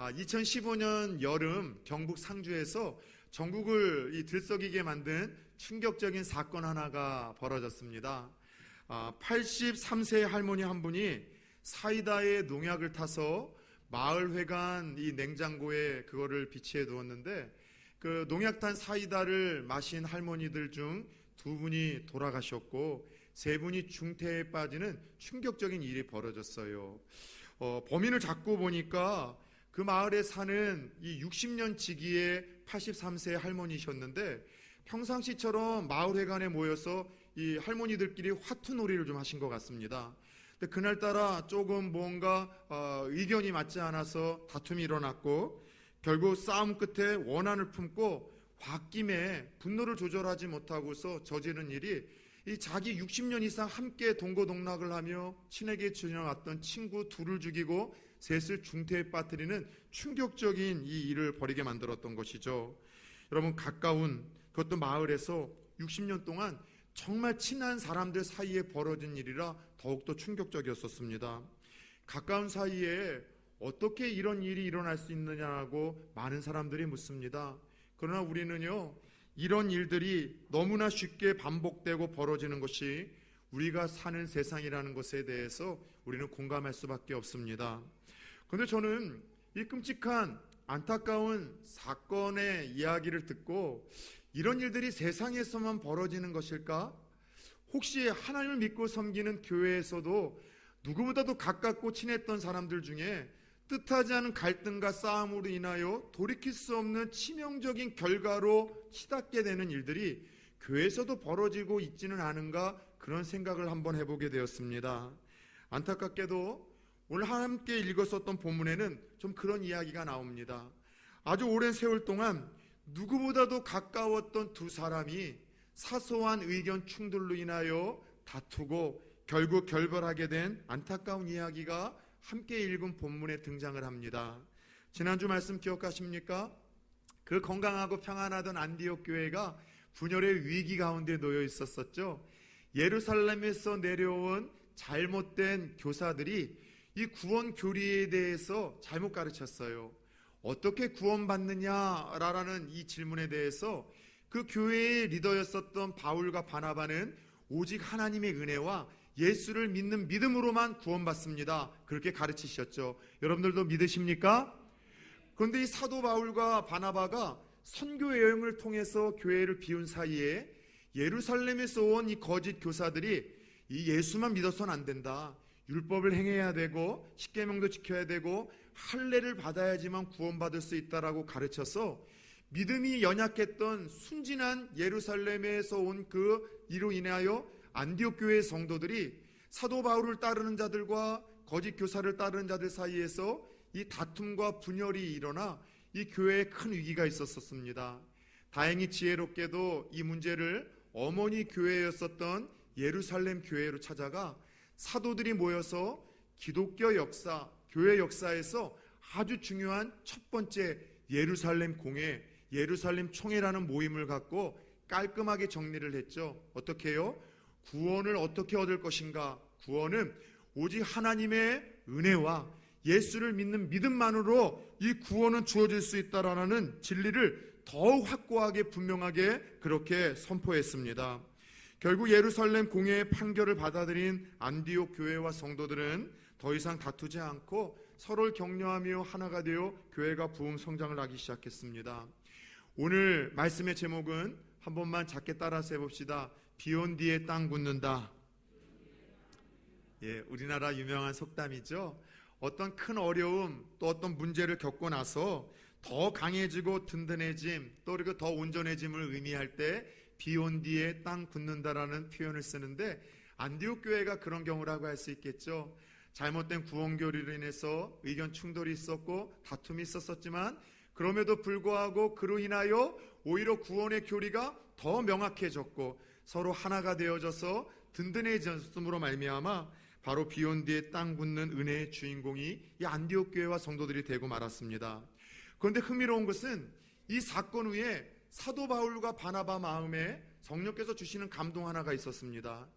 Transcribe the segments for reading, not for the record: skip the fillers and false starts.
2015년 여름 경북 상주에서 전국을 들썩이게 만든 충격적인 사건 하나가 벌어졌습니다. 83세 할머니 한 분이 사이다에 농약을 타서 마을 회관 이 냉장고에 그거를 비치해 두었는데, 그 농약탄 사이다를 마신 할머니들 중 2분이 돌아가셨고 3분이 중태에 빠지는 충격적인 일이 벌어졌어요. 범인을 잡고 보니까 그 마을에 사는 이 60년 지기의 83세 할머니셨는데, 평상시처럼 마을 회관에 모여서 이 할머니들끼리 화투놀이를 좀 하신 것 같습니다. 근데 그날따라 조금 뭔가 의견이 맞지 않아서 다툼이 일어났고, 결국 싸움 끝에 원한을 품고 홧김에 분노를 조절하지 못하고서 저지른 일이 이 자기 60년 이상 함께 동고동락을 하며 친하게 지내왔던 친구 2을 죽이고 3을 중태에 빠뜨리는 충격적인 이 일을 벌이게 만들었던 것이죠. 여러분, 가까운 그것도 마을에서 60년 동안 정말 친한 사람들 사이에 벌어진 일이라 더욱더 충격적이었었습니다. 가까운 사이에 어떻게 이런 일이 일어날 수 있느냐고 많은 사람들이 묻습니다. 그러나 우리는요, 이런 일들이 너무나 쉽게 반복되고 벌어지는 것이 우리가 사는 세상이라는 것에 대해서 우리는 공감할 수밖에 없습니다. 그런데 저는 이 끔찍한 안타까운 사건의 이야기를 듣고, 이런 일들이 세상에서만 벌어지는 것일까? 혹시 하나님을 믿고 섬기는 교회에서도 누구보다도 가깝고 친했던 사람들 중에 뜻하지 않은 갈등과 싸움으로 인하여 돌이킬 수 없는 치명적인 결과로 치닫게 되는 일들이 교회에서도 벌어지고 있지는 않은가, 그런 생각을 한번 해보게 되었습니다. 안타깝게도 오늘 함께 읽었었던 본문에는 좀 그런 이야기가 나옵니다. 아주 오랜 세월 동안 누구보다도 가까웠던 2 사람이 사소한 의견 충돌로 인하여 다투고 결국 결별하게 된 안타까운 이야기가 함께 읽은 본문에 등장을 합니다. 지난주 말씀 기억하십니까? 그 건강하고 평안하던 안디옥 교회가 분열의 위기 가운데 놓여 있었었죠. 예루살렘에서 내려온 잘못된 교사들이 이 구원 교리에 대해서 잘못 가르쳤어요. 어떻게 구원받느냐라는 이 질문에 대해서 그 교회의 리더였었던 바울과 바나바는 오직 하나님의 은혜와 예수를 믿는 믿음으로만 구원받습니다, 그렇게 가르치셨죠. 여러분들도 믿으십니까? 그런데 이 사도 바울과 바나바가 선교 여행을 통해서 교회를 비운 사이에 예루살렘에서 온 이 거짓 교사들이 이 예수만 믿어서는 안 된다, 율법을 행해야 되고 십계명도 지켜야 되고 할례를 받아야지만 구원받을 수 있다라고 가르쳐서 믿음이 연약했던 순진한 예루살렘에서 온 그 이로 인하여 안디옥 교회의 성도들이 사도 바울을 따르는 자들과 거짓 교사를 따르는 자들 사이에서 이 다툼과 분열이 일어나 이 교회에 큰 위기가 있었습니다. 다행히 지혜롭게도 이 문제를 어머니 교회였었던 예루살렘 교회로 찾아가 사도들이 모여서 기독교 역사, 교회 역사에서 아주 중요한 첫 번째 예루살렘 공회, 예루살렘 총회라는 모임을 갖고 깔끔하게 정리를 했죠. 어떻게 해요? 구원을 어떻게 얻을 것인가? 구원은 오직 하나님의 은혜와 예수를 믿는 믿음만으로 이 구원은 주어질 수 있다라는 진리를 더욱 확고하게 분명하게 그렇게 선포했습니다. 결국 예루살렘 공회의 판결을 받아들인 안디옥 교회와 성도들은 더 이상 다투지 않고 서로를 격려하며 하나가 되어 교회가 부흥 성장을 하기 시작했습니다. 오늘 말씀의 제목은 한 번만 작게 따라서 해봅시다. 비온 뒤에 땅 굳는다. 우리나라 유명한 속담이죠. 어떤 큰 어려움 또 어떤 문제를 겪고 나서 더 강해지고 든든해짐 또 그리고 더 온전해짐을 의미할 때 비온 뒤에 땅 굳는다라는 표현을 쓰는데, 안디옥 교회가 그런 경우라고 할 수 있겠죠. 잘못된 구원 교리로 인해서 의견 충돌이 있었고 다툼이 있었지만 그럼에도 불구하고 그로 인하여 오히려 구원의 교리가 더 명확해졌고 서로 하나가 되어져서 든든해졌음으로 말미암아 바로 비온 뒤에 땅 굳는 은혜의 주인공이 이 안디옥 교회와 성도들이 되고 말았습니다. 그런데 흥미로운 것은 이 사건 후에 사도 바울과 바나바 마음에 성령께서 주시는 감동 하나가 있었습니다.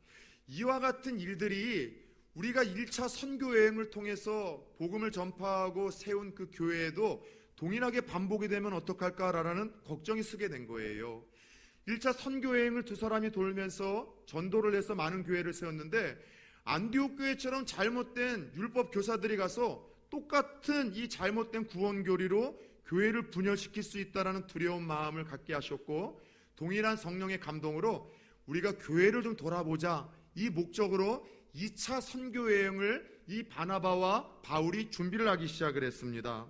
이와 같은 일들이 우리가 1차 선교 여행을 통해서 복음을 전파하고 세운 그 교회에도 동일하게 반복이 되면 어떡할까라는 걱정이 서게 된 거예요. 1차 선교 여행을 두 사람이 돌면서 전도를 해서 많은 교회를 세웠는데 안디옥 교회처럼 잘못된 율법 교사들이 가서 똑같은 이 잘못된 구원 교리로 교회를 분열시킬 수 있다라는 두려운 마음을 갖게 하셨고, 동일한 성령의 감동으로 우리가 교회를 좀 돌아보자, 이 목적으로 2차 선교 여행을 이 바나바와 바울이 준비를 하기 시작을 했습니다.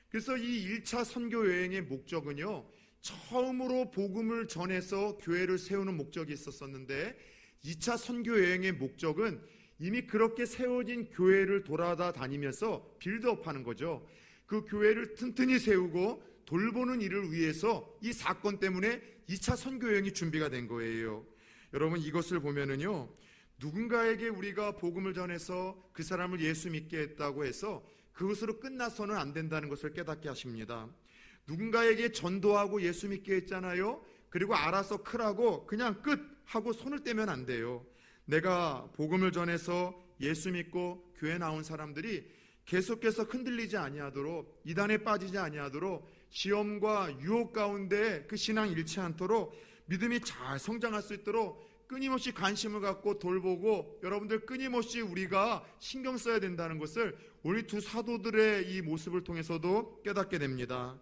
그래서 이 1차 선교 여행의 목적은요, 처음으로 복음을 전해서 교회를 세우는 목적이 있었었는데, 2차 선교 여행의 목적은 이미 그렇게 세워진 교회를 돌아다니면서 빌드업하는 거죠. 그 교회를 튼튼히 세우고 돌보는 일을 위해서 이 사건 때문에 2차 선교 여행이 준비가 된 거예요. 여러분, 이것을 보면은요, 누군가에게 우리가 복음을 전해서 그 사람을 예수 믿게 했다고 해서 그것으로 끝나서는 안 된다는 것을 깨닫게 하십니다. 누군가에게 전도하고 예수 믿게 했잖아요. 그리고 알아서 크라고 그냥 끝 하고 손을 떼면 안 돼요. 내가 복음을 전해서 예수 믿고 교회 나온 사람들이 계속해서 흔들리지 아니하도록, 이단에 빠지지 아니하도록, 시험과 유혹 가운데 그 신앙 잃지 않도록 믿음이 잘 성장할 수 있도록 끊임없이 관심을 갖고 돌보고, 여러분들 끊임없이 우리가 신경 써야 된다는 것을 우리 두 사도들의 이 모습을 통해서도 깨닫게 됩니다.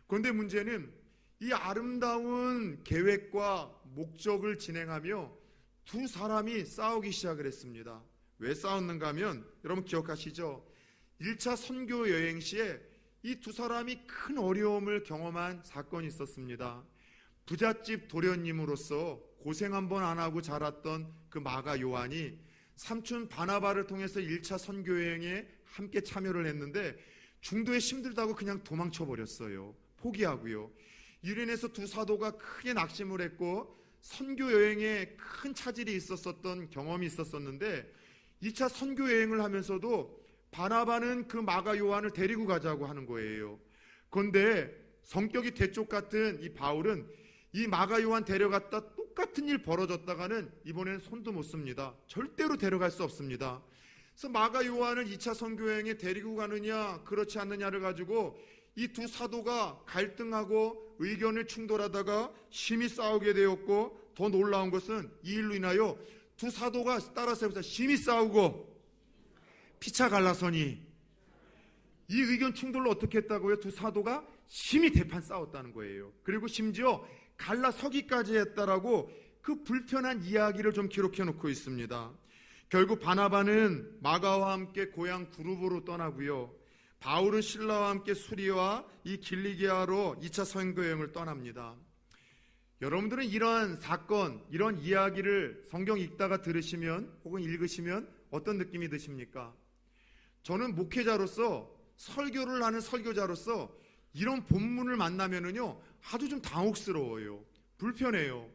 그런데 문제는 이 아름다운 계획과 목적을 진행하며 두 사람이 싸우기 시작을 했습니다. 왜 싸웠는가 하면 여러분 기억하시죠? 1차 선교 여행 시에 이 두 사람이 큰 어려움을 경험한 사건이 있었습니다. 부잣집 도련님으로서 고생 한번 안 하고 자랐던 그 마가 요한이 삼촌 바나바를 통해서 1차 선교 여행에 함께 참여를 했는데 중도에 힘들다고 그냥 도망쳐 버렸어요. 포기하고요. 이로 인해서 두 사도가 크게 낙심을 했고 선교 여행에 큰 차질이 있었던 경험이 있었었는데, 2차 선교 여행을 하면서도 바나바는 그 마가 요한을 데리고 가자고 하는 거예요. 그런데 성격이 대쪽 같은 이 바울은 이 마가 요한 데려갔다 똑같은 일 벌어졌다가는 이번에는 손도 못 씁니다. 절대로 데려갈 수 없습니다. 그래서 마가 요한을 2차 선교 여행에 데리고 가느냐 그렇지 않느냐를 가지고 이 두 사도가 갈등하고 의견을 충돌하다가 심히 싸우게 되었고, 더 놀라운 것은 이 일로 인하여 두 사도가 따라서 해보자. 심히 싸우고 피차 갈라서니, 이 의견 충돌로 어떻게 했다고요? 두 사도가 심히 대판 싸웠다는 거예요. 그리고 심지어 갈라서기까지 했다라고 그 불편한 이야기를 좀 기록해 놓고 있습니다. 결국 바나바는 마가와 함께 고향 구르보로 떠나고요, 바울은 실라와 함께 수리와 이 길리기아로 2차 선교 여행을 떠납니다. 여러분들은 이런 사건, 이런 이야기를 성경 읽다가 들으시면 혹은 읽으시면 어떤 느낌이 드십니까? 저는 목회자로서, 설교를 하는 설교자로서 이런 본문을 만나면은요, 아주 좀 당혹스러워요. 불편해요.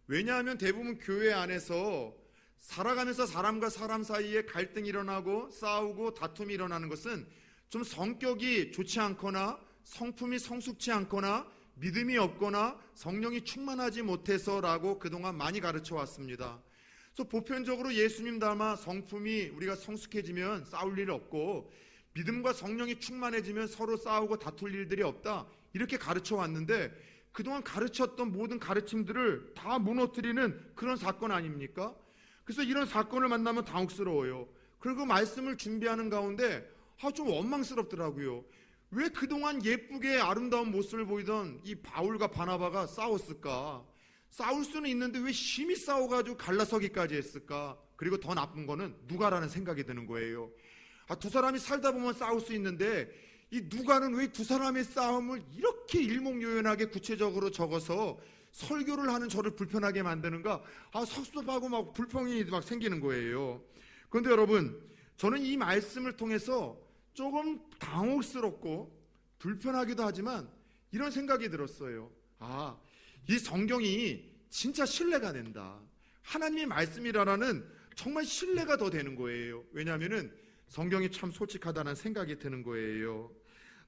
왜냐하면 대부분 교회 안에서 살아가면서 사람과 사람 사이에 갈등이 일어나고 싸우고 다툼이 일어나는 것은 좀 성격이 좋지 않거나 성품이 성숙치 않거나 믿음이 없거나 성령이 충만하지 못해서라고 그동안 많이 가르쳐 왔습니다. 그래서 보편적으로 예수님 닮아 성품이 우리가 성숙해지면 싸울 일 없고 믿음과 성령이 충만해지면 서로 싸우고 다툴 일들이 없다, 이렇게 가르쳐 왔는데 그동안 가르쳤던 모든 가르침들을 다 무너뜨리는 그런 사건 아닙니까? 그래서 이런 사건을 만나면 당혹스러워요. 그리고 말씀을 준비하는 가운데 좀 원망스럽더라고요. 왜 그동안 예쁘게 아름다운 모습을 보이던 이 바울과 바나바가 싸웠을까? 싸울 수는 있는데 왜 심히 싸워가지고 갈라서기까지 했을까? 그리고 더 나쁜 거는 누가라는 생각이 드는 거예요. 두 사람이 살다 보면 싸울 수 있는데 이 누가는 왜 두 사람의 싸움을 이렇게 일목요연하게 구체적으로 적어서 설교를 하는 저를 불편하게 만드는가? 섭섭하고 막 불평이 막 생기는 거예요. 그런데 여러분, 저는 이 말씀을 통해서 조금 당혹스럽고 불편하기도 하지만 이런 생각이 들었어요. 이 성경이 진짜 신뢰가 된다. 하나님의 말씀이라는 정말 신뢰가 더 되는 거예요. 왜냐하면은 성경이 참 솔직하다는 생각이 드는 거예요.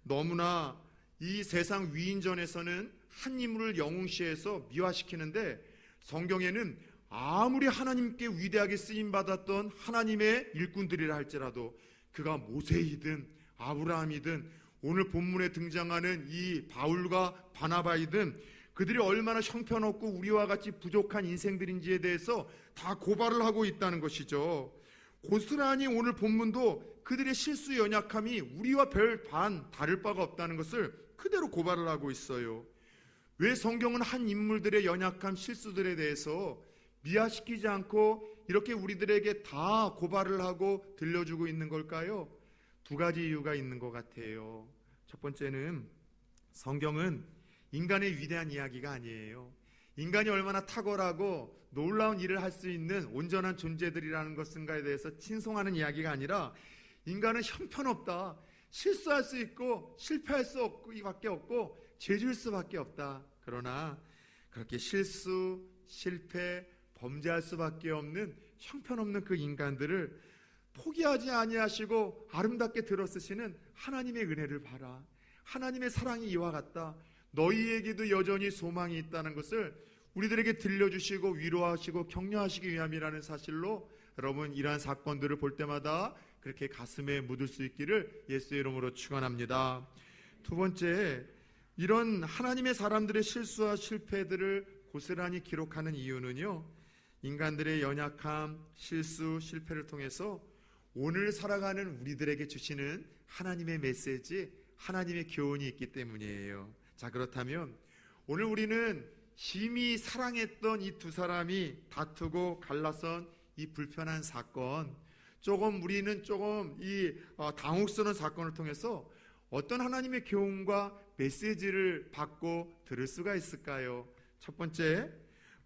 너무나 이 세상 위인전에서는 한 인물을 영웅시해서 미화시키는데 성경에는 아무리 하나님께 위대하게 쓰임받았던 하나님의 일꾼들이라 할지라도 그가 모세이든 아브라함이든 오늘 본문에 등장하는 이 바울과 바나바이든 그들이 얼마나 형편없고 우리와 같이 부족한 인생들인지에 대해서 다 고발을 하고 있다는 것이죠. 고스란히 오늘 본문도 그들의 실수 연약함이 우리와 별 반 다를 바가 없다는 것을 그대로 고발을 하고 있어요. 왜 성경은 한 인물들의 연약함, 실수들에 대해서 미화시키지 않고 이렇게 우리들에게 다 고발을 하고 들려주고 있는 걸까요? 두 가지 이유가 있는 것 같아요. 첫 번째는 성경은 인간의 위대한 이야기가 아니에요. 인간이 얼마나 탁월하고 놀라운 일을 할 수 있는 온전한 존재들이라는 것인가에 대해서 칭송하는 이야기가 아니라 인간은 형편없다, 실수할 수 있고 실패할 수 없고 이밖에 없고 죄질 수밖에 없다. 그러나 그렇게 실수, 실패, 범죄할 수밖에 없는 형편없는 그 인간들을 포기하지 아니하시고 아름답게 들어쓰시는 하나님의 은혜를 봐라. 하나님의 사랑이 이와 같다. 너희에게도 여전히 소망이 있다는 것을 우리들에게 들려주시고 위로하시고 격려하시기 위함이라는 사실로 여러분 이러한 사건들을 볼 때마다 그렇게 가슴에 묻을 수 있기를 예수의 이름으로 축원합니다. 두 번째, 이런 하나님의 사람들의 실수와 실패들을 고스란히 기록하는 이유는요, 인간들의 연약함, 실수, 실패를 통해서 오늘 살아가는 우리들에게 주시는 하나님의 메시지, 하나님의 교훈이 있기 때문이에요. 자, 그렇다면 오늘 우리는 심히 사랑했던 이 두 사람이 다투고 갈라선 이 불편한 사건, 우리는 조금 당혹스러운 사건을 통해서 어떤 하나님의 교훈과 메시지를 받고 들을 수가 있을까요? 첫 번째,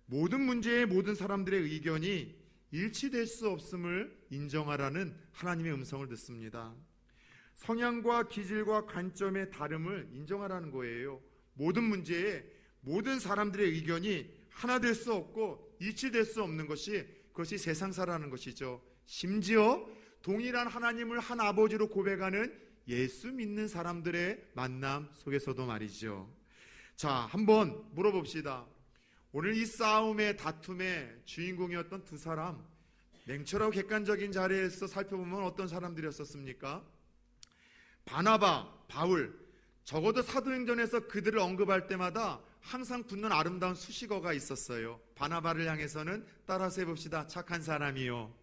모든 문제에 모든 사람들의 의견이 일치될 수 없음을 인정하라는 하나님의 음성을 듣습니다. 성향과 기질과 관점의 다름을 인정하라는 거예요. 모든 문제에 모든 사람들의 의견이 하나 될 수 없고 일치될 수 없는 그것이 세상사라는 것이죠. 심지어 동일한 하나님을 한 아버지로 고백하는 예수 믿는 사람들의 만남 속에서도 말이죠. 자, 한번 물어봅시다. 오늘 이 싸움의 다툼의 주인공이었던 두 사람, 냉철하고 객관적인 자리에서 살펴보면 어떤 사람들이었습니까? 바나바, 바울, 적어도 사도행전에서 그들을 언급할 때마다 항상 붙는 아름다운 수식어가 있었어요. 바나바를 향해서는 따라서 해봅시다. 착한 사람이요.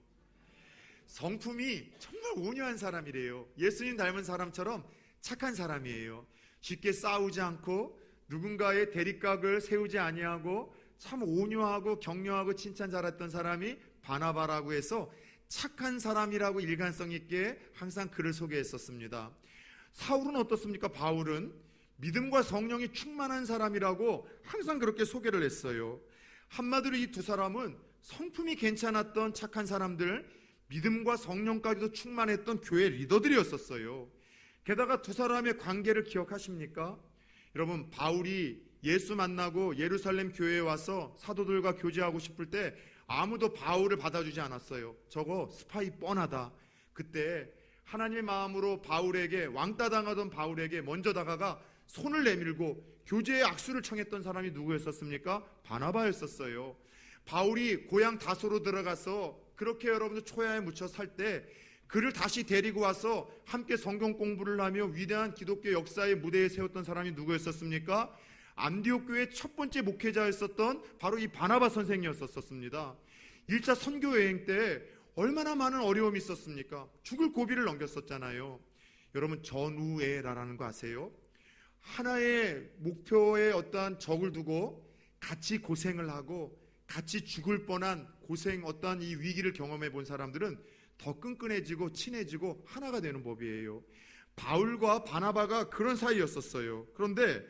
성품이 정말 온유한 사람이래요. 예수님 닮은 사람처럼 착한 사람이에요. 쉽게 싸우지 않고 누군가의 대립각을 세우지 아니하고 참 온유하고 격려하고 칭찬 잘했던 사람이 바나바라고 해서 착한 사람이라고 일관성 있게 항상 그를 소개했었습니다. 사울은 어떻습니까? 바울은 믿음과 성령이 충만한 사람이라고 항상 그렇게 소개를 했어요. 한마디로 이 두 사람은 성품이 괜찮았던 착한 사람들, 믿음과 성령까지도 충만했던 교회 리더들이었었어요. 게다가 두 사람의 관계를 기억하십니까? 여러분, 바울이 예수 만나고 예루살렘 교회에 와서 사도들과 교제하고 싶을 때 아무도 바울을 받아주지 않았어요. 저거 스파이 뻔하다. 그때 하나님의 마음으로 바울에게, 왕따 당하던 바울에게 먼저 다가가 손을 내밀고 교제의 악수를 청했던 사람이 누구였었습니까? 바나바였었어요. 바울이 고향 다소로 들어가서 그렇게 여러분들 초야에 묻혀 살 때 그를 다시 데리고 와서 함께 성경 공부를 하며 위대한 기독교 역사의 무대에 세웠던 사람이 누구였었습니까? 안디옥 교회 첫 번째 목회자였었던 바로 이 바나바 선생이었었습니다. 1차 선교 여행 때 얼마나 많은 어려움이 있었습니까? 죽을 고비를 넘겼었잖아요. 여러분, 전우애라는 거 아세요? 하나의 목표에 어떠한 적을 두고 같이 고생을 하고 같이 죽을 뻔한 어떠한 이 위기를 경험해 본 사람들은 더 끈끈해지고 친해지고 하나가 되는 법이에요. 바울과 바나바가 그런 사이였었어요. 그런데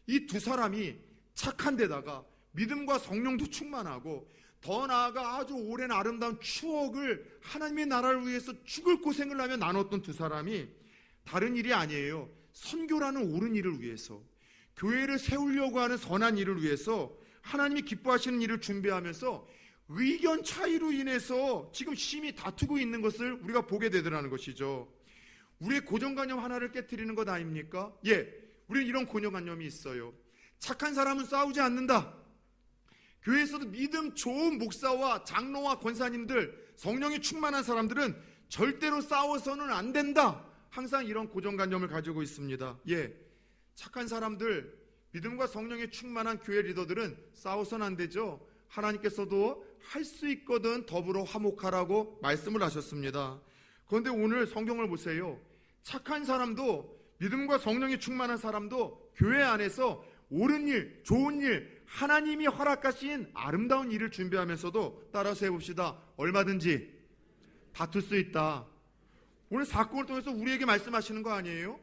이 두 사람이 착한 데다가 믿음과 성령도 충만하고 더 나아가 아주 오랜 아름다운 추억을 하나님의 나라를 위해서 죽을 고생을 하며 나눴던 두 사람이 다른 일이 아니에요. 선교라는 옳은 일을 위해서, 교회를 세우려고 하는 선한 일을 위해서 하나님이 기뻐하시는 일을 준비하면서 의견 차이로 인해서 지금 심히 다투고 있는 것을 우리가 보게 되더라는 것이죠. 우리의 고정관념 하나를 깨트리는 것 아닙니까? 우리는 이런 고정관념이 있어요. 착한 사람은 싸우지 않는다. 교회에서도 믿음 좋은 목사와 장로와 권사님들, 성령이 충만한 사람들은 절대로 싸워서는 안 된다. 항상 이런 고정관념을 가지고 있습니다. 착한 사람들, 믿음과 성령이 충만한 교회 리더들은 싸워서는 안 되죠. 하나님께서도 할 수 있거든 더불어 화목하라고 말씀을 하셨습니다. 그런데 오늘 성경을 보세요. 착한 사람도, 믿음과 성령이 충만한 사람도 교회 안에서 옳은 일, 좋은 일, 하나님이 허락하신 아름다운 일을 준비하면서도, 따라서 해봅시다, 얼마든지 다툴 수 있다. 오늘 사건을 통해서 우리에게 말씀하시는 거 아니에요?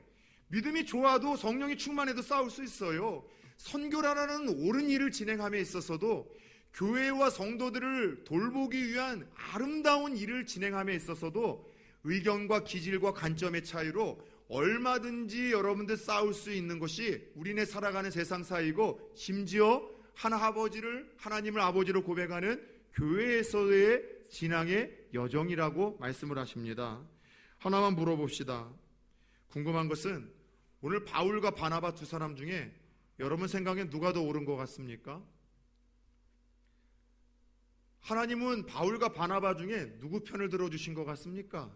믿음이 좋아도 성령이 충만해도 싸울 수 있어요. 선교라는 옳은 일을 진행함에 있어서도, 교회와 성도들을 돌보기 위한 아름다운 일을 진행함에 있어서도 의견과 기질과 관점의 차이로 얼마든지 여러분들 싸울 수 있는 것이 우리네 살아가는 세상 사이고, 심지어 하나님을 아버지로 고백하는 교회에서의 신앙의 여정이라고 말씀을 하십니다. 하나만 물어봅시다. 궁금한 것은 오늘 바울과 바나바 두 사람 중에 여러분 생각엔 누가 더 옳은 것 같습니까? 하나님은 바울과 바나바 중에 누구 편을 들어주신 것 같습니까?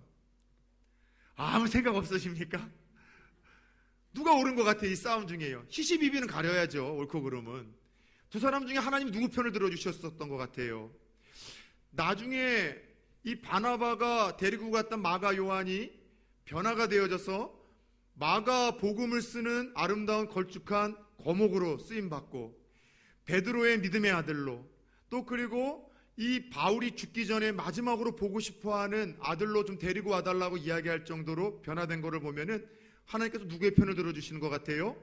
아무 생각 없으십니까? 누가 옳은 것 같아요? 이 싸움 중에요. 시시비비는 가려야죠. 옳고 그름은. 두 사람 중에 하나님 누구 편을 들어주셨었던 것 같아요? 나중에 이 바나바가 데리고 갔던 마가 요한이 변화가 되어져서 마가 복음을 쓰는 아름다운 걸쭉한 거목으로 쓰임받고, 베드로의 믿음의 아들로, 또 그리고 이 바울이 죽기 전에 마지막으로 보고 싶어하는 아들로 좀 데리고 와달라고 이야기할 정도로 변화된 것을 보면은 하나님께서 누구의 편을 들어주시는 것 같아요?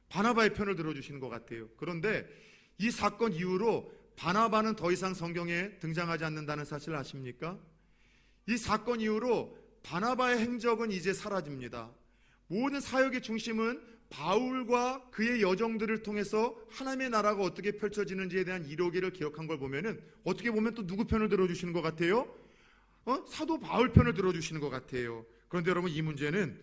바나바의 편을 들어주시는 것 같아요. 그런데 이 사건 이후로 바나바는 더 이상 성경에 등장하지 않는다는 사실을 아십니까? 이 사건 이후로 바나바의 행적은 이제 사라집니다. 모든 사역의 중심은 바울과 그의 여정들을 통해서 하나님의 나라가 어떻게 펼쳐지는지에 대한 이야기를 기억한 걸 보면은 어떻게 보면 또 누구 편을 들어주시는 것 같아요? 사도 바울 편을 들어주시는 것 같아요. 그런데 여러분, 이 문제는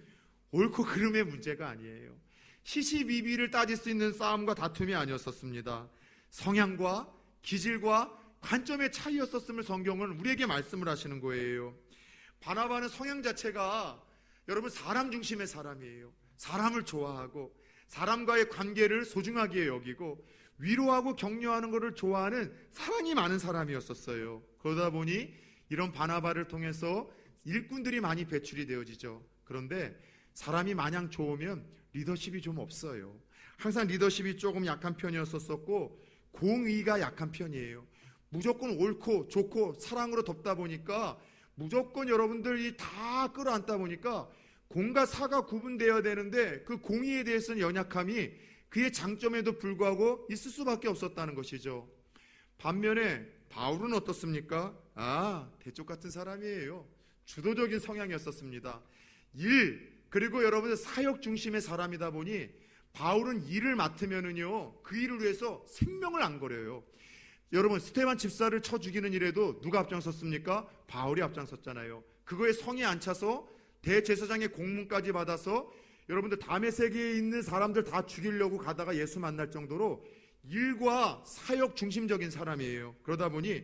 옳고 그름의 문제가 아니에요. 시시비비를 따질 수 있는 싸움과 다툼이 아니었었습니다. 성향과 기질과 관점의 차이였었음을 성경은 우리에게 말씀을 하시는 거예요. 바나바는 성향 자체가 여러분 사람 중심의 사람이에요. 사람을 좋아하고 사람과의 관계를 소중하게 여기고 위로하고 격려하는 것을 좋아하는 사랑이 많은 사람이었었어요. 그러다 보니 이런 바나바를 통해서 일꾼들이 많이 배출이 되어지죠. 그런데 사람이 마냥 좋으면 리더십이 좀 없어요. 항상 리더십이 조금 약한 편이었었고 공의가 약한 편이에요. 무조건 옳고 좋고 사랑으로 덮다 보니까, 무조건 여러분들이 다 끌어안다 보니까 공과 사가 구분되어야 되는데 그 공의에 대해서는 연약함이 그의 장점에도 불구하고 있을 수밖에 없었다는 것이죠. 반면에 바울은 어떻습니까? 대쪽 같은 사람이에요. 주도적인 성향이었었습니다. 그리고 여러분들 사역 중심의 사람이다 보니 바울은 일을 맡으면은요, 그 일을 위해서 생명을 안 걸어요. 여러분, 스데반 집사를 쳐 죽이는 일에도 누가 앞장섰습니까? 바울이 앞장섰잖아요. 그거에 성이 안 차서 대제사장의 공문까지 받아서 여러분들 다메섹에 있는 사람들 다 죽이려고 가다가 예수 만날 정도로 일과 사역 중심적인 사람이에요. 그러다 보니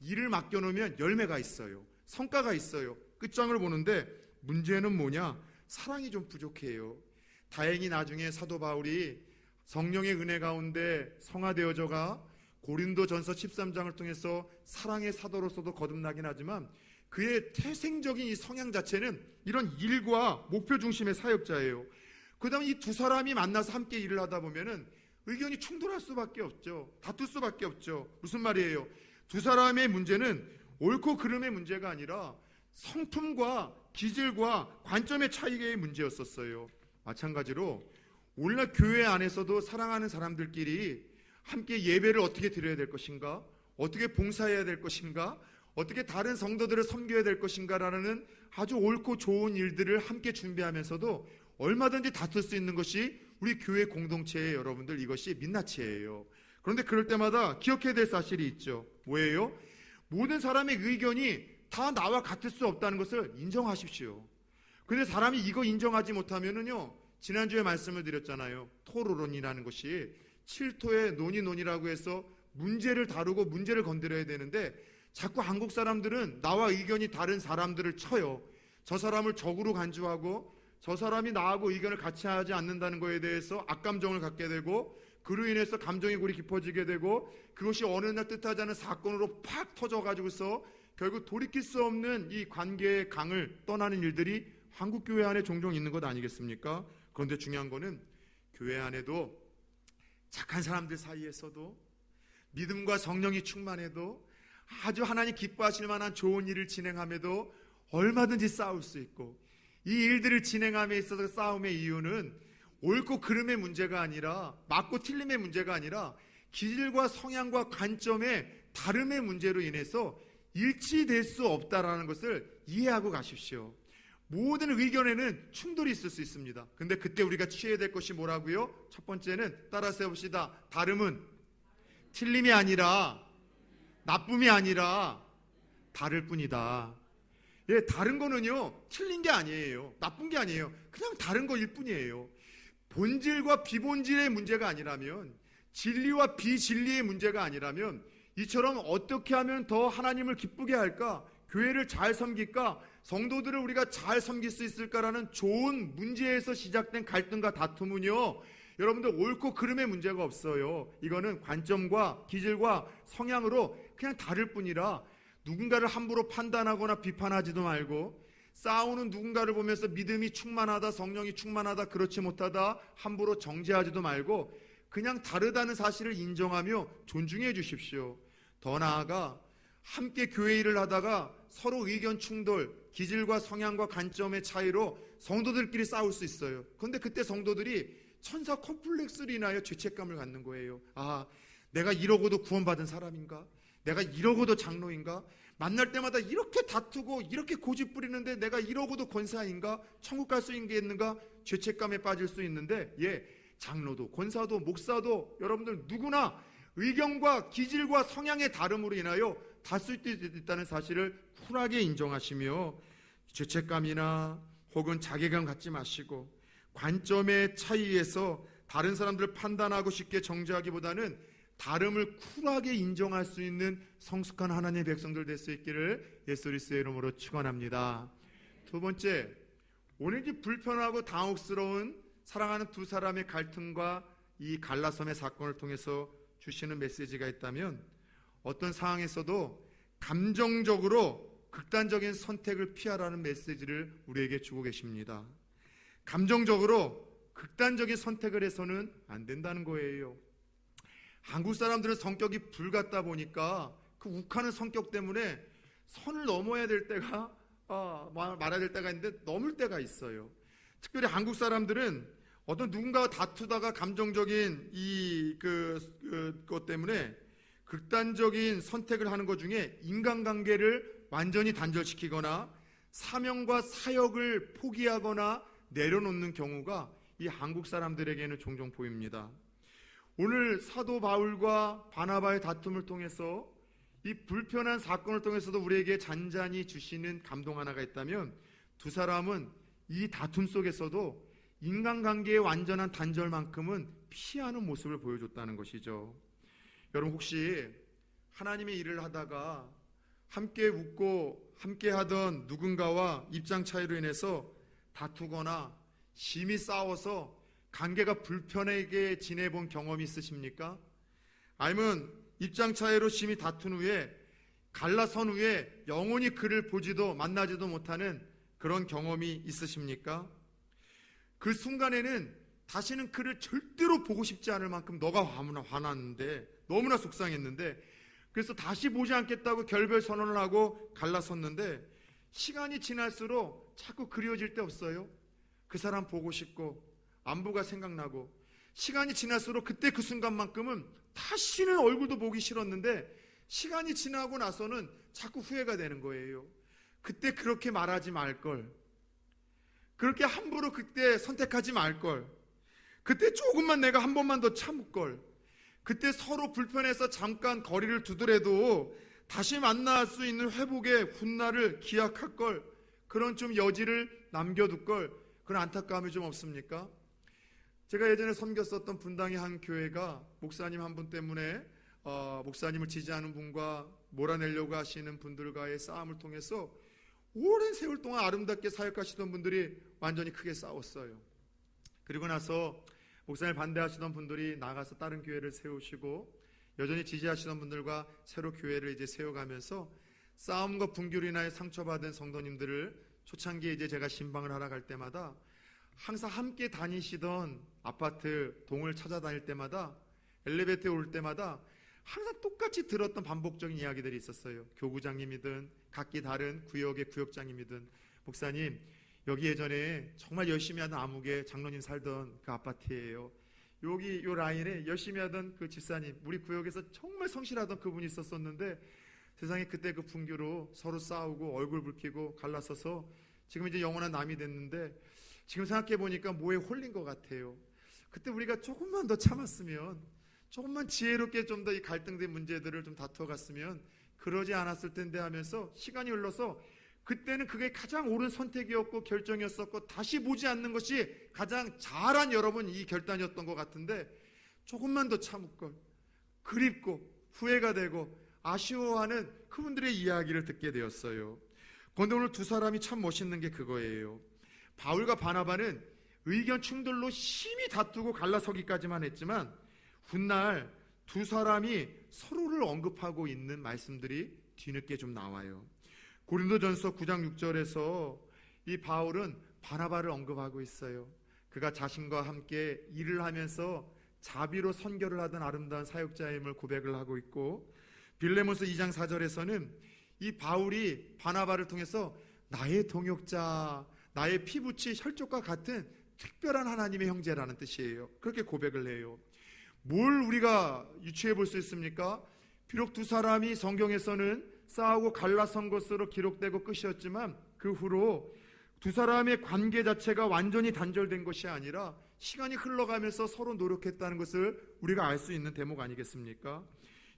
일을 맡겨놓으면 열매가 있어요. 성과가 있어요. 끝장을 보는데 문제는 뭐냐? 사랑이 좀 부족해요. 다행히 나중에 사도 바울이 성령의 은혜 가운데 성화되어져가 고린도전서 13장을 통해서 사랑의 사도로서도 거듭나긴 하지만 그의 태생적인 이 성향 자체는 이런 일과 목표 중심의 사역자예요. 그 다음에 이 두 사람이 만나서 함께 일을 하다 보면은 의견이 충돌할 수밖에 없죠. 다툴 수밖에 없죠. 무슨 말이에요? 두 사람의 문제는 옳고 그름의 문제가 아니라 성품과 기질과 관점의 차이의 문제였었어요. 마찬가지로 오늘날 교회 안에서도 사랑하는 사람들끼리 함께 예배를 어떻게 드려야 될 것인가, 어떻게 봉사해야 될 것인가, 어떻게 다른 성도들을 섬겨야 될 것인가라는 아주 옳고 좋은 일들을 함께 준비하면서도 얼마든지 다툴 수 있는 것이 우리 교회 공동체의 여러분들, 이것이 민낯이에요. 그런데 그럴 때마다 기억해야 될 사실이 있죠. 뭐예요? 모든 사람의 의견이 다 나와 같을 수 없다는 것을 인정하십시오. 근데 사람이 이거 인정하지 못하면은요, 지난주에 말씀을 드렸잖아요. 토로론이라는 것이 7토의 논이라고 해서 문제를 다루고 문제를 건드려야 되는데 자꾸 한국 사람들은 나와 의견이 다른 사람들을 쳐요. 저 사람을 적으로 간주하고 저 사람이 나하고 의견을 같이 하지 않는다는 것에 대해서 악감정을 갖게 되고 그로 인해서 감정의 골이 깊어지게 되고 그것이 어느 날 뜻하지 않은 사건으로 팍 터져가지고서 결국 돌이킬 수 없는 이 관계의 강을 떠나는 일들이 한국 교회 안에 종종 있는 것 아니겠습니까? 그런데 중요한 거는 교회 안에도 착한 사람들 사이에서도 믿음과 성령이 충만해도 아주 하나님 기뻐하실 만한 좋은 일을 진행함에도 얼마든지 싸울 수 있고 이 일들을 진행함에 있어서 싸움의 이유는 옳고 그름의 문제가 아니라 맞고 틀림의 문제가 아니라 기질과 성향과 관점의 다름의 문제로 인해서 일치될 수 없다라는 것을 이해하고 가십시오. 모든 의견에는 충돌이 있을 수 있습니다. 근데 그때 우리가 취해야 될 것이 뭐라고요? 첫 번째는 따라서 해봅시다. 다름은 틀림이 아니라 나쁨이 아니라 다를 뿐이다. 예, 다른 거는요 틀린 게 아니에요. 나쁜 게 아니에요. 그냥 다른 거일 뿐이에요. 본질과 비본질의 문제가 아니라면, 진리와 비진리의 문제가 아니라면 이처럼 어떻게 하면 더 하나님을 기쁘게 할까, 교회를 잘 섬길까, 성도들을 우리가 잘 섬길 수 있을까라는 좋은 문제에서 시작된 갈등과 다툼은요 여러분들 옳고 그름의 문제가 없어요. 이거는 관점과 기질과 성향으로 그냥 다를 뿐이라 누군가를 함부로 판단하거나 비판하지도 말고, 싸우는 누군가를 보면서 믿음이 충만하다, 성령이 충만하다, 그렇지 못하다 함부로 정죄하지도 말고 그냥 다르다는 사실을 인정하며 존중해 주십시오. 더 나아가 함께 교회 일을 하다가 서로 의견 충돌, 기질과 성향과 관점의 차이로 성도들끼리 싸울 수 있어요. 그런데 그때 성도들이 천사 콤플렉스로 인하여 죄책감을 갖는 거예요. 아, 내가 이러고도 구원받은 사람인가? 내가 이러고도 장로인가? 만날 때마다 이렇게 다투고 이렇게 고집 부리는데 내가 이러고도 권사인가? 천국 갈 수 있겠는가? 죄책감에 빠질 수 있는데, 장로도 권사도 목사도 여러분들 누구나 의견과 기질과 성향의 다름으로 인하여 다툴 수 있다는 사실을 쿨하게 인정하시며 죄책감이나 혹은 자괴감 갖지 마시고 관점의 차이에서 다른 사람들을 판단하고 쉽게 정죄하기보다는 다름을 쿨하게 인정할 수 있는 성숙한 하나님의 백성들 될 수 있기를 예수 그리스도의 이름으로 축원합니다. 두 번째, 오늘 이 불편하고 당혹스러운 사랑하는 두 사람의 갈등과 이 갈라섬의 사건을 통해서 주시는 메시지가 있다면 어떤 상황에서도 감정적으로 극단적인 선택을 피하라는 메시지를 우리에게 주고 계십니다. 감정적으로 극단적인 선택을 해서는 안 된다는 거예요. 한국 사람들은 성격이 불같다 보니까 그 욱하는 성격 때문에 선을 넘어야 될 때가 말아야 될 때가 있는데 넘을 때가 있어요. 특별히 한국 사람들은 어떤 누군가와 다투다가 감정적인 것 때문에 극단적인 선택을 하는 것 중에 인간관계를 완전히 단절시키거나 사명과 사역을 포기하거나 내려놓는 경우가 이 한국 사람들에게는 종종 보입니다. 오늘 사도 바울과 바나바의 다툼을 통해서 이 불편한 사건을 통해서도 우리에게 잔잔히 주시는 감동 하나가 있다면 두 사람은 이 다툼 속에서도 인간관계의 완전한 단절만큼은 피하는 모습을 보여줬다는 것이죠. 여러분 혹시 하나님의 일을 하다가 함께 웃고 함께 하던 누군가와 입장 차이로 인해서 다투거나 심히 싸워서 관계가 불편하게 지내본 경험이 있으십니까? 아니면 입장 차이로 심히 다툰 후에 갈라선 후에 영원히 그를 보지도 만나지도 못하는 그런 경험이 있으십니까? 그 순간에는 다시는 그를 절대로 보고 싶지 않을 만큼 너가 화났는데, 너무나 속상했는데, 그래서 다시 보지 않겠다고 결별 선언을 하고 갈라섰는데 시간이 지날수록 자꾸 그리워질 때 없어요? 그 사람 보고 싶고 안부가 생각나고, 시간이 지날수록 그때 그 순간만큼은 다시는 얼굴도 보기 싫었는데 시간이 지나고 나서는 자꾸 후회가 되는 거예요. 그때 그렇게 말하지 말걸, 그렇게 함부로 그때 선택하지 말걸, 그때 조금만 내가 한 번만 더 참을걸, 그때 서로 불편해서 잠깐 거리를 두더라도 다시 만날 수 있는 회복의 훗날을 기약할걸, 그런 좀 여지를 남겨둘걸, 그런 안타까움이 좀 없습니까? 제가 예전에 섬겼었던 분당의 한 교회가 목사님 한 분 때문에 목사님을 지지하는 분과 몰아내려고 하시는 분들과의 싸움을 통해서 오랜 세월 동안 아름답게 사역하시던 분들이 완전히 크게 싸웠어요. 그리고 나서 목사님을 반대하시던 분들이 나가서 다른 교회를 세우시고, 여전히 지지하시던 분들과 새로 교회를 이제 세워가면서 싸움과 분규로 인하여 상처받은 성도님들을 초창기에 이제 제가 신방을 하러 갈 때마다 항상 함께 다니시던 아파트 동을 찾아다닐 때마다, 엘리베이터에 올 때마다 항상 똑같이 들었던 반복적인 이야기들이 있었어요. 교구장님이든 각기 다른 구역의 구역장님이든, 목사님 여기 예전에 정말 열심히 하던 아무개 장로님 살던 그 아파트예요. 여기 요 라인에 열심히 하던 그 집사님, 우리 구역에서 정말 성실하던 그분이 있었었는데 세상에 그때 그 분규로 서로 싸우고 얼굴 붉히고 갈라서서 지금 이제 영원한 남이 됐는데, 지금 생각해 보니까 뭐에 홀린 것 같아요. 그때 우리가 조금만 더 참았으면, 조금만 지혜롭게 좀 더 이 갈등된 문제들을 좀 다투어 갔으면 그러지 않았을 텐데 하면서 시간이 흘러서 그때는 그게 가장 옳은 선택이었고 결정이었었고 다시 보지 않는 것이 가장 잘한 여러분 이 결단이었던 것 같은데, 조금만 더 참을걸, 그립고 후회가 되고 아쉬워하는 그분들의 이야기를 듣게 되었어요. 그런데 오늘 두 사람이 참 멋있는 게 그거예요. 바울과 바나바는 의견 충돌로 심히 다투고 갈라서기까지만 했지만 훗날 두 사람이 서로를 언급하고 있는 말씀들이 뒤늦게 좀 나와요. 고린도전서 9장 6절에서 이 바울은 바나바를 언급하고 있어요. 그가 자신과 함께 일을 하면서 자비로 선교를 하던 아름다운 사역자임을 고백을 하고 있고, 빌레몬서 2장 4절에서는 이 바울이 바나바를 통해서 나의 동역자, 나의 피부치 혈족과 같은 특별한 하나님의 형제라는 뜻이에요. 그렇게 고백을 해요. 뭘 우리가 유추해 볼 수 있습니까? 비록 두 사람이 성경에서는 싸우고 갈라선 것으로 기록되고 끝이었지만 그 후로 두 사람의 관계 자체가 완전히 단절된 것이 아니라 시간이 흘러가면서 서로 노력했다는 것을 우리가 알 수 있는 대목 아니겠습니까?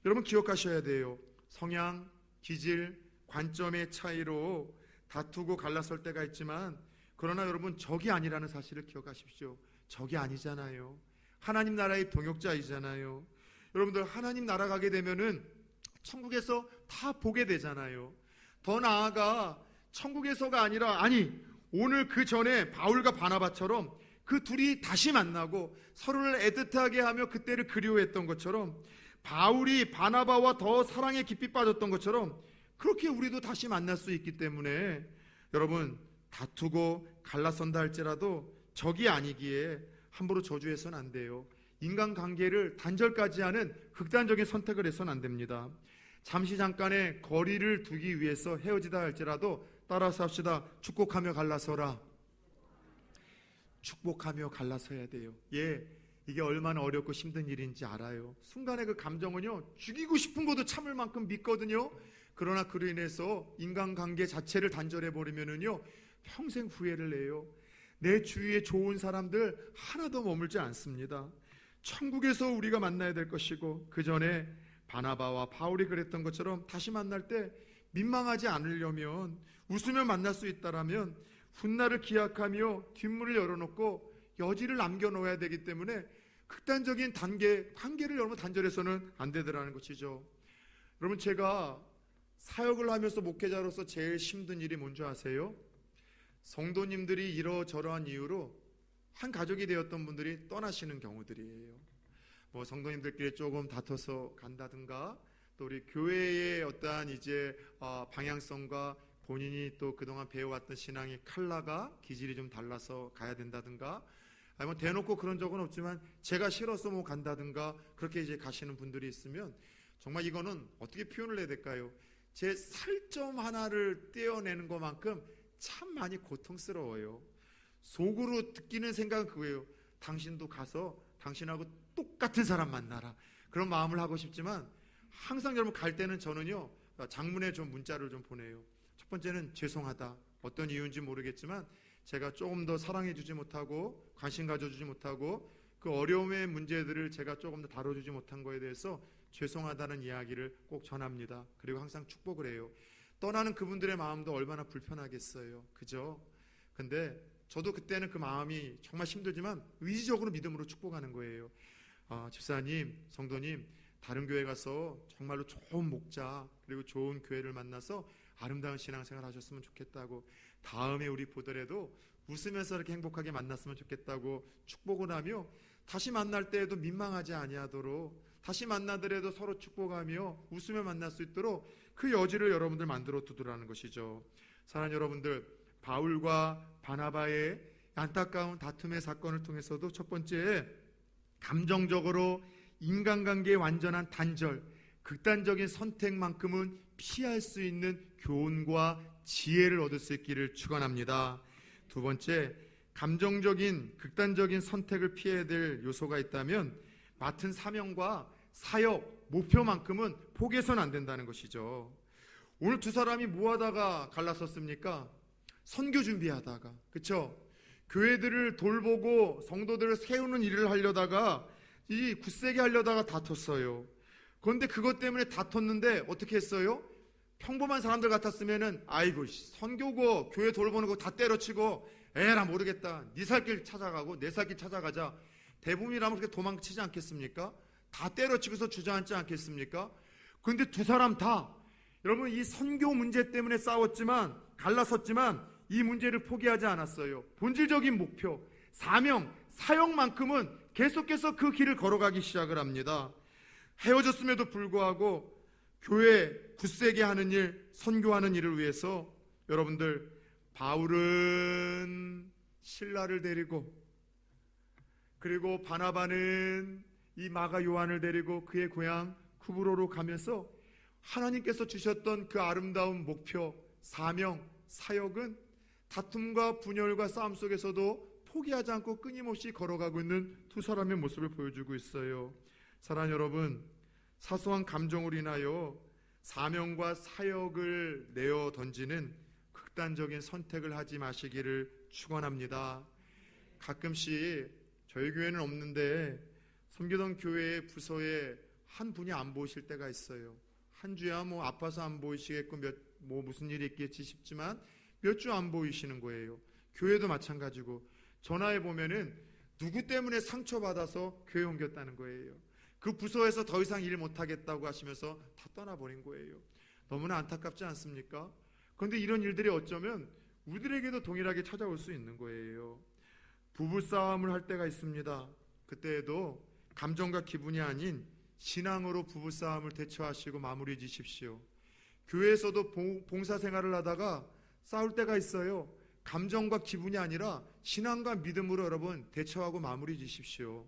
여러분 기억하셔야 돼요. 성향, 기질, 관점의 차이로 다투고 갈라설 때가 있지만, 그러나 여러분 적이 아니라는 사실을 기억하십시오. 적이 아니잖아요. 하나님 나라의 동역자이잖아요. 여러분들 하나님 나라 가게 되면은 천국에서 다 보게 되잖아요. 더 나아가 천국에서가 아니라, 오늘 그 전에 바울과 바나바처럼 그 둘이 다시 만나고 서로를 애틋하게 하며 그때를 그리워했던 것처럼, 바울이 바나바와 더 사랑에 깊이 빠졌던 것처럼 그렇게 우리도 다시 만날 수 있기 때문에 여러분 다투고 갈라선다 할지라도 적이 아니기에 함부로 저주해서는 안 돼요. 인간관계를 단절까지 하는 극단적인 선택을 해서는 안 됩니다. 잠시 잠깐의 거리를 두기 위해서 헤어지다 할지라도 따라서 합시다. 축복하며 갈라서라. 축복하며 갈라서야 돼요. 이게 얼마나 어렵고 힘든 일인지 알아요. 순간의 그 감정은요, 죽이고 싶은 것도 참을 만큼 믿거든요. 그러나 그로 인해서 인간관계 자체를 단절해버리면은요, 평생 후회를 해요. 내 주위에 좋은 사람들 하나도 머물지 않습니다. 천국에서 우리가 만나야 될 것이고, 그 전에 바나바와 바울이 그랬던 것처럼 다시 만날 때 민망하지 않으려면, 웃으며 만날 수 있다라면 훗날을 기약하며 뒷문을 열어놓고 여지를 남겨놓아야 되기 때문에 극단적인 관계를 여러분 단절해서는 안 되더라는 것이죠. 여러분 제가 사역을 하면서 목회자로서 제일 힘든 일이 뭔지 아세요? 성도님들이 이러저러한 이유로 한 가족이 되었던 분들이 떠나시는 경우들이에요. 성도님들끼리 조금 다퉈서 간다든가, 또 우리 교회의 어떠한 이제 방향성과 본인이 또 그동안 배워왔던 신앙의 컬러가 기질이 좀 달라서 가야 된다든가, 아니면 대놓고 그런 적은 없지만 제가 싫어서 간다든가, 그렇게 이제 가시는 분들이 있으면 정말 이거는 어떻게 표현을 해야 될까요? 제 살점 하나를 떼어내는 것만큼 참 많이 고통스러워요. 속으로 느끼는 생각은 그거예요. 당신도 가서 당신하고 똑같은 사람 만나라, 그런 마음을 하고 싶지만, 항상 여러분 갈 때는 저는요, 장문에 좀 문자를 좀 보내요. 첫 번째는 죄송하다. 어떤 이유인지 모르겠지만 제가 조금 더 사랑해주지 못하고 관심 가져주지 못하고 그 어려움의 문제들을 제가 조금 더 다뤄주지 못한 거에 대해서 죄송하다는 이야기를 꼭 전합니다. 그리고 항상 축복을 해요. 떠나는 그분들의 마음도 얼마나 불편하겠어요. 그죠? 근데 저도 그때는 그 마음이 정말 힘들지만 의지적으로 믿음으로 축복하는 거예요. 집사님, 성도님, 다른 교회 가서 정말로 좋은 목자 그리고 좋은 교회를 만나서 아름다운 신앙생활 하셨으면 좋겠다고, 다음에 우리 보더라도 웃으면서 이렇게 행복하게 만났으면 좋겠다고 축복을 하며, 다시 만날 때에도 민망하지 아니하도록, 다시 만나더라도 서로 축복하며 웃으며 만날 수 있도록 그 여지를 여러분들 만들어 두더라는 것이죠. 사랑하는 여러분들, 바울과 바나바의 안타까운 다툼의 사건을 통해서도 첫 번째, 감정적으로 인간관계의 완전한 단절, 극단적인 선택만큼은 피할 수 있는 교훈과 지혜를 얻을 수 있기를 축원합니다. 두 번째, 감정적인 극단적인 선택을 피해야 될 요소가 있다면 맡은 사명과 사역, 목표만큼은 포기해서는 안 된다는 것이죠. 오늘 두 사람이 뭐 하다가 갈랐었습니까? 선교 준비하다가, 그렇죠? 교회들을 돌보고 성도들을 세우는 일을 하려다가, 이 굳세게 하려다가 다퉜어요. 그런데 그것 때문에 다퉜는데 어떻게 했어요? 평범한 사람들 같았으면은 아이고 선교고 교회 돌보는 거 다 때려치고 에라 모르겠다, 네 살 길 찾아가고 내 살 길 찾아가자, 대부분이라면 그렇게 도망치지 않겠습니까? 다 때려치고서 주저앉지 않겠습니까? 그런데 두 사람 다, 여러분, 이 선교 문제 때문에 싸웠지만, 갈라섰지만 이 문제를 포기하지 않았어요. 본질적인 목표, 사명, 사역만큼은 계속해서 그 길을 걸어가기 시작을 합니다. 헤어졌음에도 불구하고 교회 굳세게 하는 일, 선교하는 일을 위해서 여러분들, 바울은 실라를 데리고, 그리고 바나바는 이 마가 요한을 데리고 그의 고향 쿠브로로 가면서 하나님께서 주셨던 그 아름다운 목표, 사명, 사역은 다툼과 분열과 싸움 속에서도 포기하지 않고 끊임없이 걸어가고 있는 두 사람의 모습을 보여주고 있어요. 사랑하는 여러분, 사소한 감정으로 인하여 사명과 사역을 내어 던지는 극단적인 선택을 하지 마시기를 축원합니다. 가끔씩 저희 교회는 없는데 섬기던 교회의 부서에 한 분이 안 보이실 때가 있어요. 한 주야 뭐 아파서 안 보이시겠고 무슨 일이 있겠지 싶지만 몇 주 안 보이시는 거예요. 교회도 마찬가지고, 전화해 보면은 누구 때문에 상처받아서 교회 옮겼다는 거예요. 그 부서에서 더 이상 일 못하겠다고 하시면서 다 떠나버린 거예요. 너무나 안타깝지 않습니까? 그런데 이런 일들이 어쩌면 우리들에게도 동일하게 찾아올 수 있는 거예요. 부부싸움을 할 때가 있습니다. 그때에도 감정과 기분이 아닌 신앙으로 부부싸움을 대처하시고 마무리 지십시오. 교회에서도 봉사생활을 하다가 싸울 때가 있어요. 감정과 기분이 아니라 신앙과 믿음으로 여러분 대처하고 마무리 지십시오.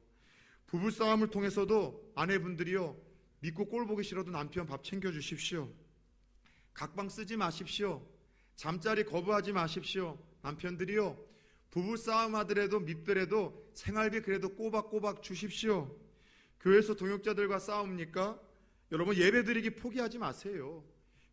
부부싸움을 통해서도 아내분들이요, 믿고 꼴 보기 싫어도 남편 밥 챙겨주십시오. 각방 쓰지 마십시오. 잠자리 거부하지 마십시오. 남편들이요, 부부싸움 하더라도 밉더라도 생활비 그래도 꼬박꼬박 주십시오. 교회에서 동역자들과 싸웁니까? 여러분, 예배드리기 포기하지 마세요.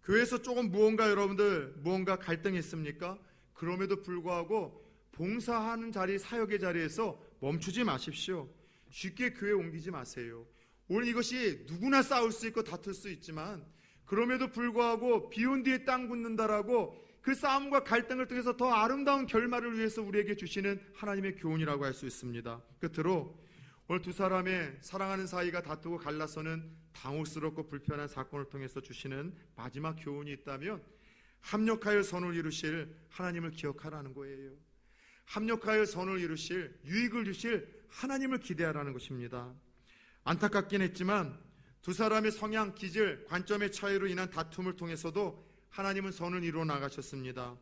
교회에서 조금 무언가 갈등이 있습니까? 그럼에도 불구하고 봉사하는 자리, 사역의 자리에서 멈추지 마십시오. 쉽게 교회 옮기지 마세요. 오늘 이것이 누구나 싸울 수 있고 다툴 수 있지만, 그럼에도 불구하고 비온 뒤에 땅 굳는다라고 그 싸움과 갈등을 통해서 더 아름다운 결말을 위해서 우리에게 주시는 하나님의 교훈이라고 할 수 있습니다. 끝으로 오늘 두 사람의 사랑하는 사이가 다투고 갈라서는 당혹스럽고 불편한 사건을 통해서 주시는 마지막 교훈이 있다면, 합력하여 선을 이루실 하나님을 기억하라는 거예요. 합력하여 선을 이루실, 유익을 주실 하나님을 기대하라는 것입니다. 안타깝긴 했지만 두 사람의 성향, 기질, 관점의 차이로 인한 다툼을 통해서도 하나님은 선을 이루어 나가셨습니다.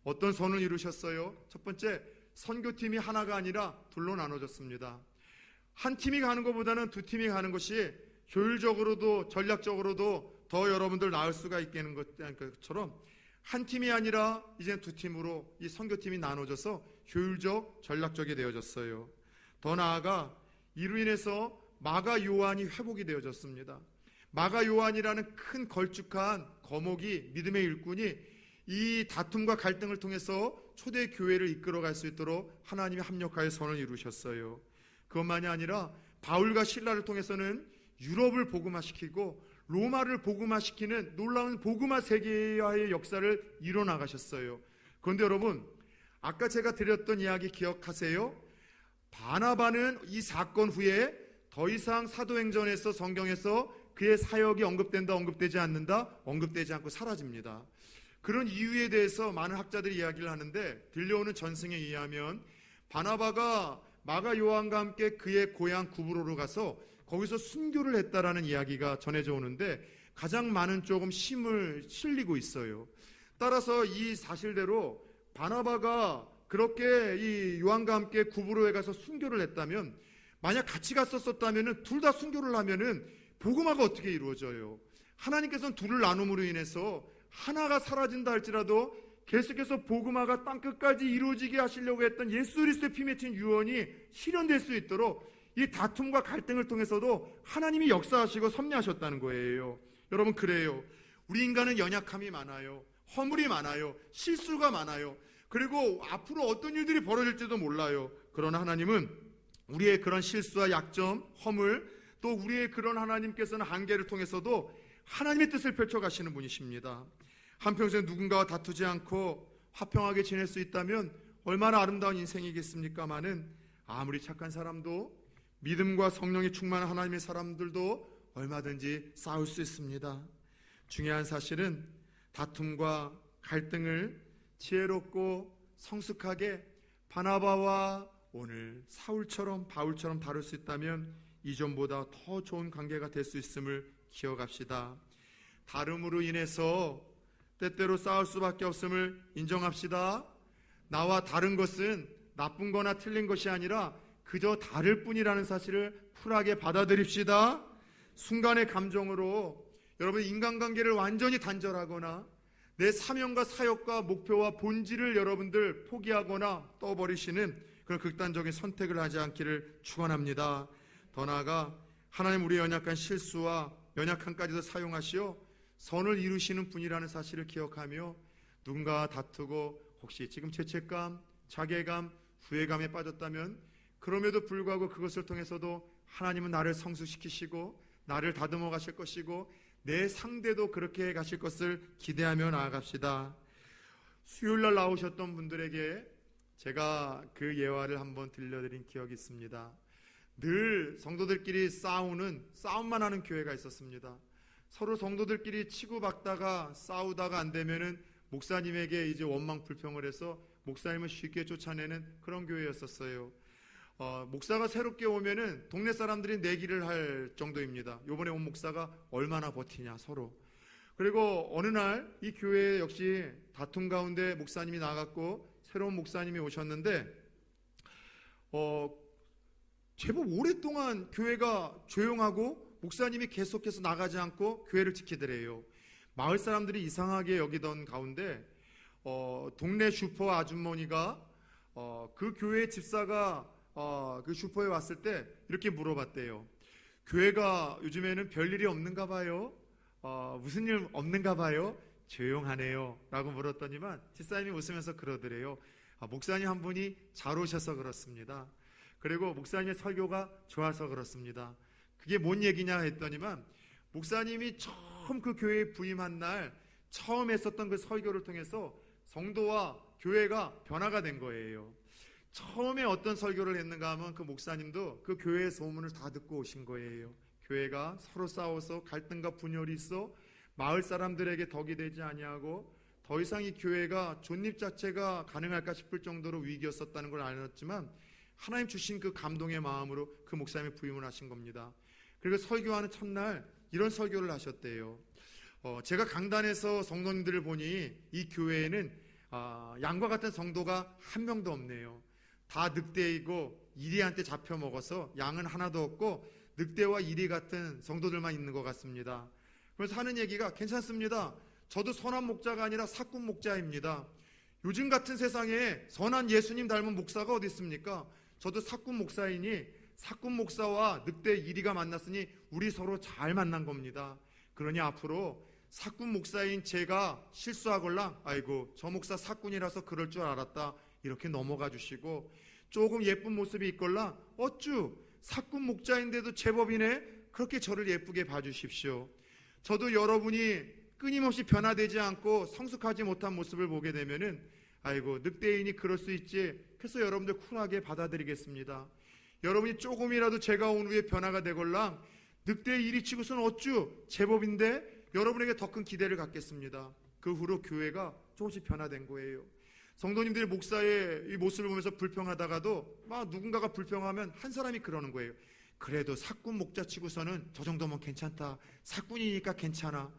어떤 선을 이루셨어요? 첫 번째, 선교팀이 하나가 아니라 둘로 나눠졌습니다. 한 팀이 가는 것보다는 두 팀이 가는 것이 효율적으로도 전략적으로도 더 여러분들 나을 수가 있겠는 것처럼, 한 팀이 아니라 이제 두 팀으로 이 선교팀이 나눠져서 효율적, 전략적이 되어졌어요. 더 나아가 이로 인해서 마가 요한이 회복이 되어졌습니다. 마가 요한이라는 큰 걸쭉한 거목이, 믿음의 일꾼이 이 다툼과 갈등을 통해서 초대 교회를 이끌어갈 수 있도록 하나님이 합력하여 선을 이루셨어요. 그것만이 아니라 바울과 실라를 통해서는 유럽을 복음화시키고 로마를 복음화시키는 놀라운 복음화 세계화의 역사를 이뤄나가셨어요. 그런데 여러분, 아까 제가 드렸던 이야기 기억하세요? 바나바는 이 사건 후에 더 이상 사도행전에서 성경에서 그의 사역이 언급된다, 언급되지 않는다, 언급되지 않고 사라집니다. 그런 이유에 대해서 많은 학자들이 이야기를 하는데, 들려오는 전승에 의하면 바나바가 마가 요한과 함께 그의 고향 구브로로 가서 거기서 순교를 했다라는 이야기가 전해져 오는데, 가장 많은 조금 힘을 실리고 있어요. 따라서 이 사실대로 바나바가 그렇게 이 요한과 함께 구브로에 가서 순교를 했다면, 만약 같이 갔었다면 둘 다 순교를 하면은 복음화가 어떻게 이루어져요? 하나님께서는 둘을 나눔으로 인해서 하나가 사라진다 할지라도 계속해서 복음화가 땅끝까지 이루어지게 하시려고 했던 예수 그리스도의 피 맺힌 유언이 실현될 수 있도록 이 다툼과 갈등을 통해서도 하나님이 역사하시고 섭리하셨다는 거예요. 여러분, 그래요. 우리 인간은 연약함이 많아요. 허물이 많아요. 실수가 많아요. 그리고 앞으로 어떤 일들이 벌어질지도 몰라요. 그러나 하나님은 우리의 그런 실수와 약점, 허물, 또 우리의 그런 하나님께서는 한계를 통해서도 하나님의 뜻을 펼쳐가시는 분이십니다. 한평생 누군가와 다투지 않고 화평하게 지낼 수 있다면 얼마나 아름다운 인생이겠습니까마는, 아무리 착한 사람도, 믿음과 성령이 충만한 하나님의 사람들도 얼마든지 싸울 수 있습니다. 중요한 사실은 다툼과 갈등을 지혜롭고 성숙하게 바나바와 오늘 사울처럼, 바울처럼 다룰 수 있다면 이전보다 더 좋은 관계가 될 수 있음을 기억합시다. 다름으로 인해서 때때로 싸울 수밖에 없음을 인정합시다. 나와 다른 것은 나쁜 거나 틀린 것이 아니라 그저 다를 뿐이라는 사실을 쿨하게 받아들입시다. 순간의 감정으로 여러분 인간관계를 완전히 단절하거나 내 사명과 사역과 목표와 본질을 여러분들 포기하거나 떠버리시는 그런 극단적인 선택을 하지 않기를 축원합니다. 더 나아가 하나님 우리의 연약한 실수와 연약함까지도 사용하시어 선을 이루시는 분이라는 사실을 기억하며, 누군가와 다투고 혹시 지금 죄책감, 자괴감, 후회감에 빠졌다면 그럼에도 불구하고 그것을 통해서도 하나님은 나를 성숙시키시고 나를 다듬어 가실 것이고 내 상대도 그렇게 가실 것을 기대하며 나아갑시다. 수요일날 나오셨던 분들에게 제가 그 예화를 한번 들려드린 기억이 있습니다. 늘 성도들끼리 싸움만 하는 교회가 있었습니다. 서로 성도들끼리 치고받다가 싸우다가 안 되면은 목사님에게 이제 원망 불평을 해서 목사님을 쉽게 쫓아내는 그런 교회였었어요. 목사가 새롭게 오면은 동네 사람들이 내기를 할 정도입니다. 요번에 온 목사가 얼마나 버티냐 서로. 그리고 어느 날 이 교회에 역시 다툼 가운데 목사님이 나갔고 새로운 목사님이 오셨는데 제법 오랫동안 교회가 조용하고 목사님이 계속해서 나가지 않고 교회를 지키더래요. 마을 사람들이 이상하게 여기던 가운데 동네 슈퍼 아주머니가 그 교회 집사가 그 슈퍼에 왔을 때 이렇게 물어봤대요. 교회가 요즘에는 별일이 없는가 봐요? 무슨 일 없는가 봐요? 조용하네요 라고 물었더니만 집사님이 웃으면서 그러더래요. 목사님 한 분이 잘 오셔서 그렇습니다. 그리고 목사님의 설교가 좋아서 그렇습니다. 그게 뭔 얘기냐 했더니만 목사님이 처음 그 교회에 부임한 날 처음 했었던 그 설교를 통해서 성도와 교회가 변화가 된 거예요. 처음에 어떤 설교를 했는가 하면 그 목사님도 그 교회의 소문을 다 듣고 오신 거예요. 교회가 서로 싸워서 갈등과 분열이 있어 마을 사람들에게 덕이 되지 아니하고 더 이상 이 교회가 존립 자체가 가능할까 싶을 정도로 위기였었다는 걸 알았지만 하나님 주신 그 감동의 마음으로 그 목사님이 부임을 하신 겁니다. 그리고 설교하는 첫날 이런 설교를 하셨대요. 제가 강단에서 성도님들을 보니 이 교회에는 양과 같은 성도가 한 명도 없네요. 다 늑대이고 이리한테 잡혀 먹어서 양은 하나도 없고 늑대와 이리 같은 성도들만 있는 것 같습니다. 그래서 하는 얘기가 괜찮습니다. 저도 선한 목자가 아니라 사꾼 목자입니다. 요즘 같은 세상에 선한 예수님 닮은 목사가 어디 있습니까? 저도 사꾼 목사이니 사꾼 목사와 늑대 이리가 만났으니 우리 서로 잘 만난 겁니다. 그러니 앞으로 사꾼 목사인 제가 실수하걸랑 아이고 저 목사 사꾼이라서 그럴 줄 알았다 이렇게 넘어가 주시고, 조금 예쁜 모습이 있걸라 어쭈 사꾼 목자인데도 제법이네 그렇게 저를 예쁘게 봐주십시오. 저도 여러분이 끊임없이 변화되지 않고 성숙하지 못한 모습을 보게 되면은 아이고 늑대인이 그럴 수 있지, 그래서 여러분들 쿨하게 받아들이겠습니다. 여러분이 조금이라도 제가 온 후에 변화가 되걸랑 늑대의 일이 치고서는 어쭈 제법인데 여러분에게 더 큰 기대를 갖겠습니다. 그 후로 교회가 조금씩 변화된 거예요. 성도님들이 목사의 이 모습을 보면서 불평하다가도 막 누군가가 불평하면 한 사람이 그러는 거예요. 그래도 사꾼 목자 치고서는 저 정도면 괜찮다. 사꾼이니까 괜찮아.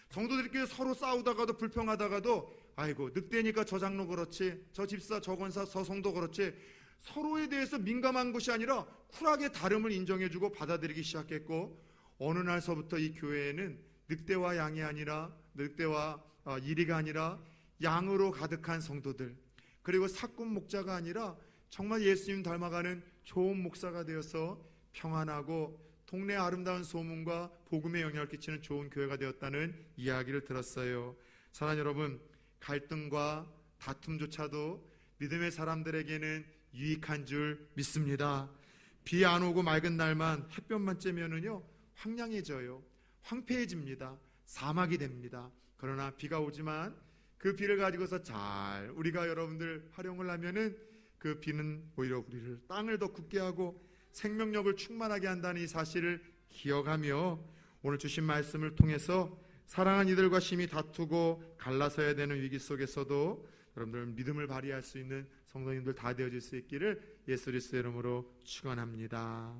성도들끼리 서로 싸우다가도 불평하다가도 아이고 늑대니까 저 장로 그렇지, 저 집사 저 권사 저 성도 그렇지, 서로에 대해서 민감한 것이 아니라 쿨하게 다름을 인정해주고 받아들이기 시작했고, 어느 날서부터 이 교회에는 늑대와 양이 아니라 늑대와 이리가 아니라 양으로 가득한 성도들, 그리고 사꾼 목자가 아니라 정말 예수님 닮아가는 좋은 목사가 되어서 평안하고 동네 아름다운 소문과 복음의 영향을 끼치는 좋은 교회가 되었다는 이야기를 들었어요. 사랑하는 여러분, 갈등과 다툼조차도 믿음의 사람들에게는 유익한 줄 믿습니다. 비 안 오고 맑은 날만 햇볕만 쬐면은요 황량해져요. 황폐해집니다. 사막이 됩니다. 그러나 비가 오지만 그 비를 가지고서 잘 우리가 여러분들 활용을 하면은 그 비는 오히려 우리를 땅을 더 굳게 하고 생명력을 충만하게 한다는 이 사실을 기억하며 오늘 주신 말씀을 통해서 사랑하는 이들과 심히 다투고 갈라서야 되는 위기 속에서도 여러분들 믿음을 발휘할 수 있는 성도님들 다 되어질 수 있기를 예수 그리스도의 이름으로 축원합니다.